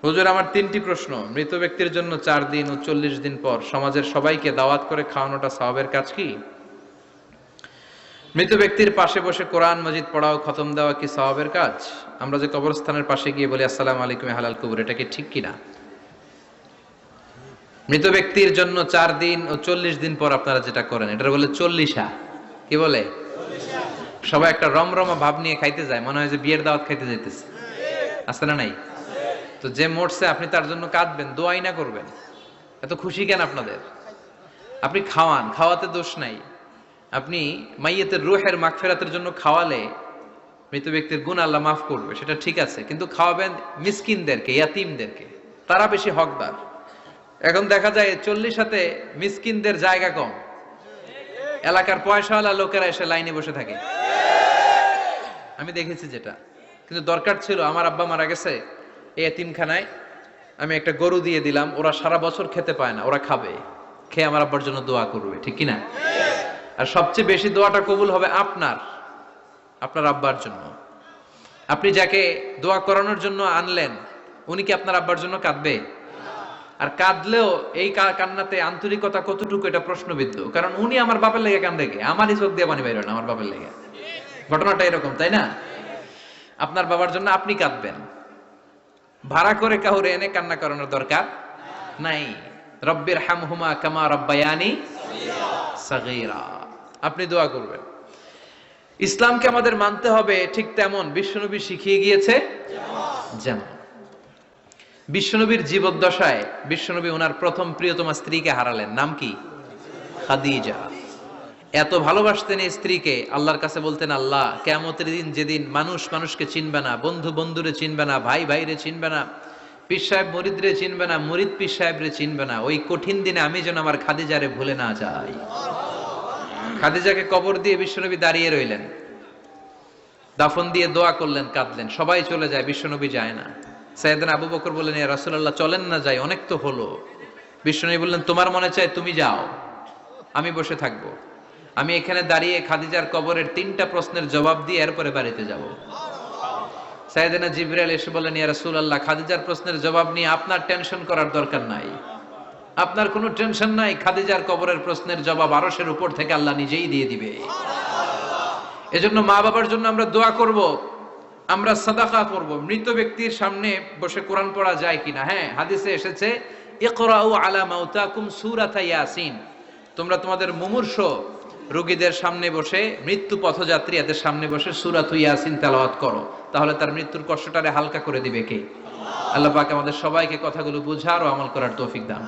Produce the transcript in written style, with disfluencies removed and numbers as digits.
হুজুর, আমার 3টি প্রশ্ন। মৃত ব্যক্তির জন্য 4 দিন ও 40 দিন পর সমাজের সবাইকে দাওয়াত করে খাওয়ানোটা সওয়াবের কাজ কি? মৃত ব্যক্তির পাশে বসে কোরআন মাজিদ পড়া ও খতম দেওয়া কি সওয়াবের কাজ? আমরা যে কবরস্থানের পাশে গিয়ে বলি আসসালামু আলাইকুম হালাল কবর, এটা কি ঠিক কিনা? মৃত ব্যক্তির জন্য 4 দিন ও 40 দিন পর আপনারা যেটা করেন এটা বলে চল্লিশা। কি বলে? সবাই একটা রমরমা ভাব নিয়ে খাইতে যায়, মনে হয় যে বিয়ের দাওয়াত খাইতে যাইতেছে। আছে না নাই? তো যে মরছে আপনি তার জন্য কাঁদবেন, দোয়াই না করবেন, এত খুশি কেন আপনাদের? আপনি খাওয়ান, খাওয়াতে দোষ নাই। আপনি মাইয়েতের রুহের মাগফিরাতের জন্য খাওয়ালে মৃত ব্যক্তির গুনাহ আল্লাহ মাফ করবে, সেটা ঠিক আছে, কিন্তু খাওয়াবেন মিসকিনদেরকে, ইয়াতিমদেরকে, তারা বেশি হকদার। এখন দেখা যায় 40 মিসকিনদের জায়গা কম, এলাকার পয়সাওয়ালা লোকেরা এসে লাইনে বসে থাকে। আমি দেখেছি যেটা, কিন্তু দরকার ছিল, আমার আব্বা মারা গেছে, এই এতিমখানায় আমি একটা গরু দিয়ে দিলাম, ওরা সারা বছর খেতে পায় না, ওরা খাবে, খেয়ে আমার আব্বার জন্য দোয়া করবে, ঠিক কিনা? আর সবচেয়ে বেশি দোয়াটা কবুল হবে আপনার আব্বার জন্য। আপনি যাকে দোয়া করানোর জন্য আনলেন, উনি কি আপনার আব্বার জন্য কাঁদবে? আর কাঁদলেও এই কান্নাতে আন্তরিকতা কতটুকু, এটা প্রশ্নবিদ্ধ। কারণ উনি আমার বাপের লেগে কান্দে, আমারই চোখ দিয়ে পানি বাইরে না, আমার বাপের লেগে। ঘটনাটা এরকম, তাই না? আপনার বাবার জন্য আপনি কাঁদবেন, ভাড়া করে কাউরে এনে কান্না করানোর দরকার নাই। রব্বির হামহুমা কামা রব্বায়ানি সাগীরা, আপনি দোয়া করবেন। ইসলামকে আমাদের মানতে হবে ঠিক তেমন বিশ্বনবী শিখিয়ে গিয়েছে। যেমন বিশ্বনবীর জীবদ্দশায় বিশ্বনবী ওনার প্রথম প্রিয়তমা স্ত্রীকে হারালেন, নাম কি? খাদিজা। এত ভালোবাসতেন এই স্ত্রীকে, আল্লাহর কাছে বলতেন, আল্লাহ কিয়ামতের দিন, যেদিন মানুষ মানুষকে চিনবে না, বন্ধু বন্ধুরে চিনবে না, ভাই ভাইরে চিনবে না, পীর সাহেব মুরিদরে চিনবে না, মুরিদ পীর সাহেবরে চিনবে না, ওই কঠিন দিনে আমি যেন আমার খাদিজারে ভুলে না যাই। খাদিজাকে কবর দিয়ে বিশ্বনবী দাঁড়িয়ে রইলেন, দাফন দিয়ে দোয়া করলেন, কাঁদলেন, সবাই চলে যায়, বিশ্বনবী যায় না। সাইয়েদনা আবু বকর বললেন, ইয়া রাসূলুল্লাহ চলেন না, যাই, অনেক তো হলো। বিশ্বনবী বললেন, তোমার মনে চায় তুমি যাও, আমি বসে থাকবো। আমি এখানে দাঁড়িয়ে খাদিজার কবরের 3টা প্রশ্নের জবাব দিয়ে এরপরে বাড়িতে যাব। সাইয়েদনা জিবরাইল এসে বললেন, ইয়া রাসূলুল্লাহ খাদিজার প্রশ্নের জবাব নিয়ে আপনার টেনশন করার দরকার নাই, আপনার কোনো টেনশন নাই, খাদিজার কবরের প্রশ্নের জবাব আরশের উপর থেকে আল্লাহ নিজেই দিয়ে দিবে। এজন্য মা বাবার জন্য আমরা দোয়া করব, আমরা সাদাকা করব। মৃত ব্যক্তির সামনে বসে কোরআন পড়া যায় কিনা? হ্যাঁ, হাদিসে এসেছে, ইকরাউ আলা মাউতাকুম সূরাতা ইয়াসিন, তোমরা তোমাদের মুমূর্ষ রোগীদের সামনে বসে, মৃত্যু পথযাত্রী এদের সামনে বসে সূরাতু ইয়াসিন তেলাওয়াত করো, তাহলে তার মৃত্যুর কষ্টটারে হালকা করে দিবে কে? আল্লাহ পাক আমাদের সবাইকে কথাগুলো বুঝার ও আমল করার তৌফিক দান।